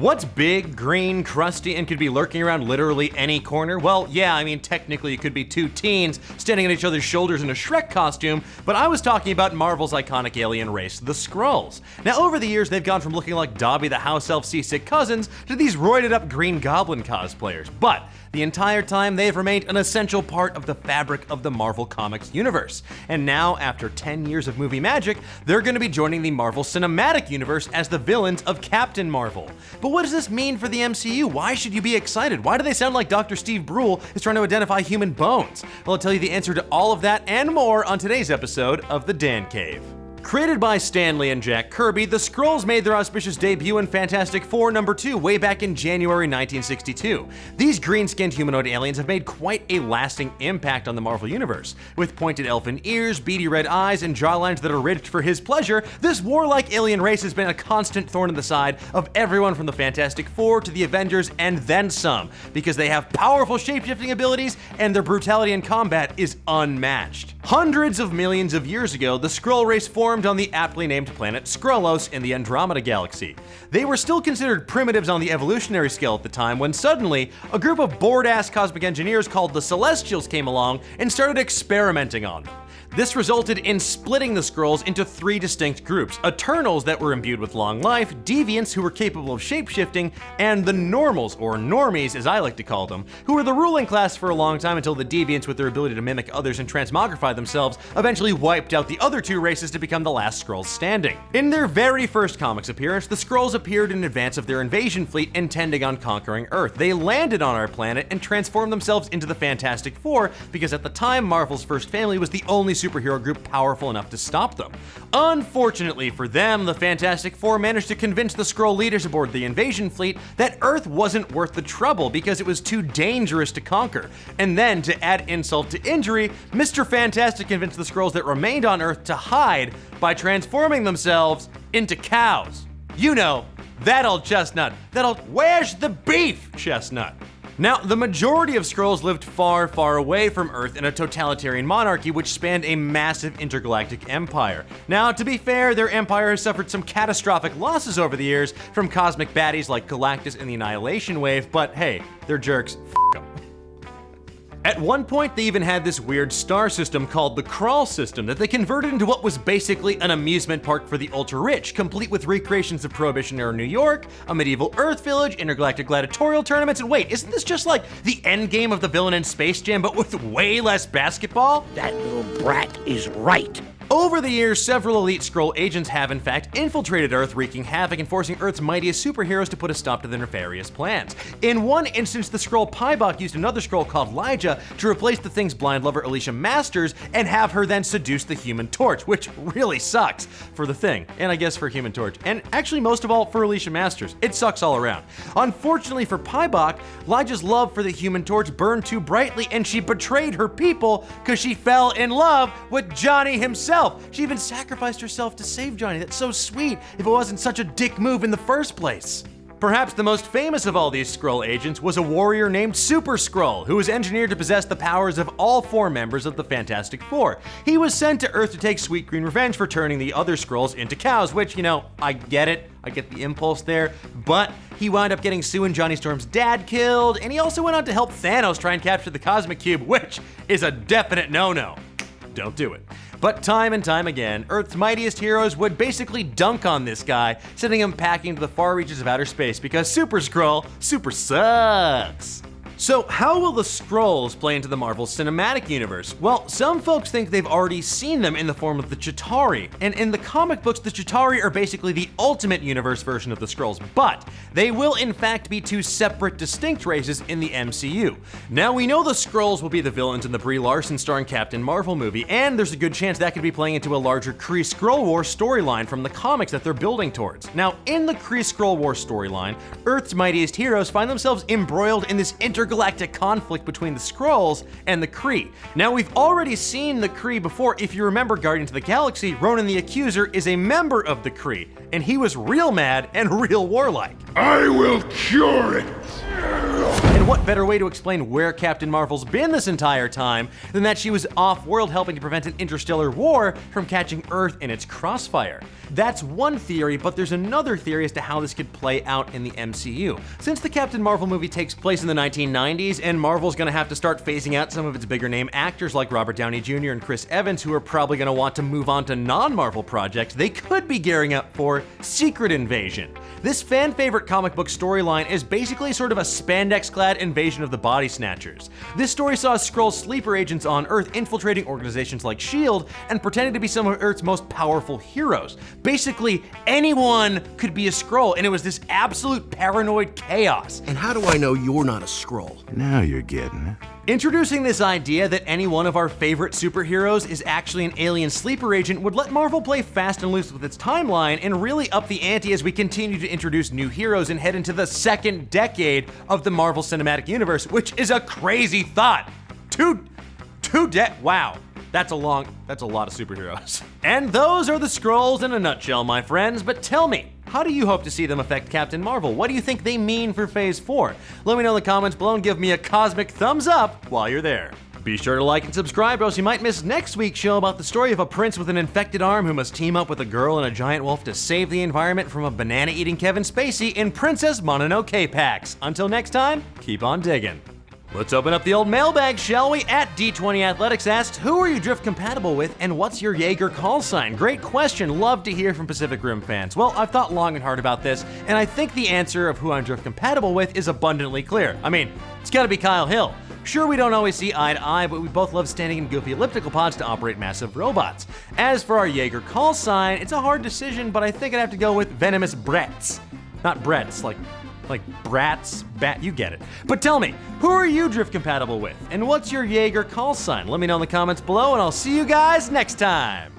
What's big, green, crusty, and could be lurking around literally any corner? Well, yeah, I mean, technically it could be two teens standing on each other's shoulders in a Shrek costume, but I was talking about Marvel's iconic alien race, the Skrulls. Now, over the years, they've gone from looking like Dobby the house elf's seasick cousins to these roided up Green Goblin cosplayers, but the entire time, they have remained an essential part of the fabric of the Marvel Comics universe. And now, after 10 years of movie magic, they're going to be joining the Marvel Cinematic Universe as the villains of Captain Marvel. But what does this mean for the MCU? Why should you be excited? Why do they sound like Dr. Steve Brule is trying to identify human bones? Well, I'll tell you the answer to all of that and more on today's episode of The Dan Cave. Created by Stan Lee and Jack Kirby, the Skrulls made their auspicious debut in Fantastic Four #2 way back in January 1962. These green-skinned humanoid aliens have made quite a lasting impact on the Marvel Universe. With pointed elfin ears, beady red eyes, and jawlines that are ridged for his pleasure, this warlike alien race has been a constant thorn in the side of everyone from the Fantastic Four to the Avengers and then some, because they have powerful shapeshifting abilities and their brutality in combat is unmatched. Hundreds of millions of years ago, the Skrull race formed on the aptly named planet Skrullos in the Andromeda Galaxy. They were still considered primitives on the evolutionary scale at the time when suddenly a group of bored-ass cosmic engineers called the Celestials came along and started experimenting on them. This resulted in splitting the Skrulls into three distinct groups: Eternals that were imbued with long life, Deviants who were capable of shapeshifting, and the Normals, or Normies as I like to call them, who were the ruling class for a long time until the Deviants, with their ability to mimic others and transmogrify themselves, eventually wiped out the other two races to become the last Skrulls standing. In their very first comics appearance, the Skrulls appeared in advance of their invasion fleet intending on conquering Earth. They landed on our planet and transformed themselves into the Fantastic Four because at the time Marvel's first family was the only superhero group powerful enough to stop them. Unfortunately for them, the Fantastic Four managed to convince the Skrull leaders aboard the invasion fleet that Earth wasn't worth the trouble because it was too dangerous to conquer. And then, to add insult to injury, Mr. Fantastic convinced the Skrulls that remained on Earth to hide by transforming themselves into cows. You know, that old chestnut. Where's the beef, chestnut? Now, the majority of Skrulls lived far, far away from Earth in a totalitarian monarchy which spanned a massive intergalactic empire. Now, to be fair, their empire has suffered some catastrophic losses over the years from cosmic baddies like Galactus and the Annihilation Wave, but hey, they're jerks, f*** them. At one point, they even had this weird star system called the Krall system that they converted into what was basically an amusement park for the ultra-rich, complete with recreations of Prohibition-era New York, a medieval Earth village, intergalactic gladiatorial tournaments, and wait, isn't this just like the endgame of the villain in Space Jam, but with way less basketball? That little brat is right. Over the years, several elite Skrull agents have in fact infiltrated Earth, wreaking havoc and forcing Earth's mightiest superheroes to put a stop to their nefarious plans. In one instance, the Skrull Pybok used another Skrull called Lyja to replace the Thing's blind lover Alicia Masters and have her then seduce the Human Torch, which really sucks for the Thing, and I guess for Human Torch, and actually most of all for Alicia Masters. It sucks all around. Unfortunately for Pybok, Lyja's love for the Human Torch burned too brightly and she betrayed her people because she fell in love with Johnny himself. She even sacrificed herself to save Johnny. That's so sweet if it wasn't such a dick move in the first place. Perhaps the most famous of all these Skrull agents was a warrior named Super Skrull, who was engineered to possess the powers of all four members of the Fantastic Four. He was sent to Earth to take sweet green revenge for turning the other Skrulls into cows, which, you know, I get it. I get the impulse there, but he wound up getting Sue and Johnny Storm's dad killed, and he also went on to help Thanos try and capture the Cosmic Cube, which is a definite no-no. Don't do it. But time and time again, Earth's mightiest heroes would basically dunk on this guy, sending him packing to the far reaches of outer space because Super Skrull super sucks. So how will the Skrulls play into the Marvel Cinematic Universe? Well, some folks think they've already seen them in the form of the Chitauri, and in the comic books, the Chitauri are basically the ultimate universe version of the Skrulls, but they will in fact be two separate, distinct races in the MCU. Now, we know the Skrulls will be the villains in the Brie Larson starring Captain Marvel movie, and there's a good chance that could be playing into a larger Kree Skrull War storyline from the comics that they're building towards. Now, in the Kree Skrull War storyline, Earth's mightiest heroes find themselves embroiled in this intergalactic conflict between the Skrulls and the Kree. Now, we've already seen the Kree before. If you remember Guardians of the Galaxy, Ronan the Accuser is a member of the Kree, and he was real mad and real warlike. I will cure it! And And what better way to explain where Captain Marvel's been this entire time than that she was off-world helping to prevent an interstellar war from catching Earth in its crossfire? That's one theory, but there's another theory as to how this could play out in the MCU. Since the Captain Marvel movie takes place in the 1990s, and Marvel's gonna have to start phasing out some of its bigger name actors like Robert Downey Jr. and Chris Evans, who are probably gonna want to move on to non-Marvel projects, they could be gearing up for Secret Invasion. This fan-favorite comic book storyline is basically sort of a spandex-clad invasion of the Body Snatchers. This story saw Skrull sleeper agents on Earth infiltrating organizations like S.H.I.E.L.D. and pretending to be some of Earth's most powerful heroes. Basically, anyone could be a Skrull, and it was this absolute paranoid chaos. And how do I know you're not a Skrull? Now you're getting it. Introducing this idea that any one of our favorite superheroes is actually an alien sleeper agent would let Marvel play fast and loose with its timeline and really up the ante as we continue to introduce new heroes and head into the second decade of the Marvel Cinematic Universe, which is a crazy thought. Wow. That's a lot of superheroes. And those are the Skrulls in a nutshell, my friends, but tell me, how do you hope to see them affect Captain Marvel? What do you think they mean for Phase 4? Let me know in the comments below and give me a cosmic thumbs up while you're there. Be sure to like and subscribe or else you might miss next week's show about the story of a prince with an infected arm who must team up with a girl and a giant wolf to save the environment from a banana-eating Kevin Spacey in Princess Mononoke packs. Until next time, keep on digging. Let's open up the old mailbag, shall we? At D20 Athletics asks, who are you drift compatible with and what's your Jaeger call sign? Great question, love to hear from Pacific Rim fans. Well, I've thought long and hard about this, and I think the answer of who I'm drift compatible with is abundantly clear. I mean, it's gotta be Kyle Hill. Sure, we don't always see eye to eye, but we both love standing in goofy elliptical pods to operate massive robots. As for our Jaeger call sign, it's a hard decision, but I think I'd have to go with Venomous Bretts. Not Bretts, like brats, you get it. But tell me, who are you drift compatible with? And what's your Jaeger call sign? Let me know in the comments below and I'll see you guys next time.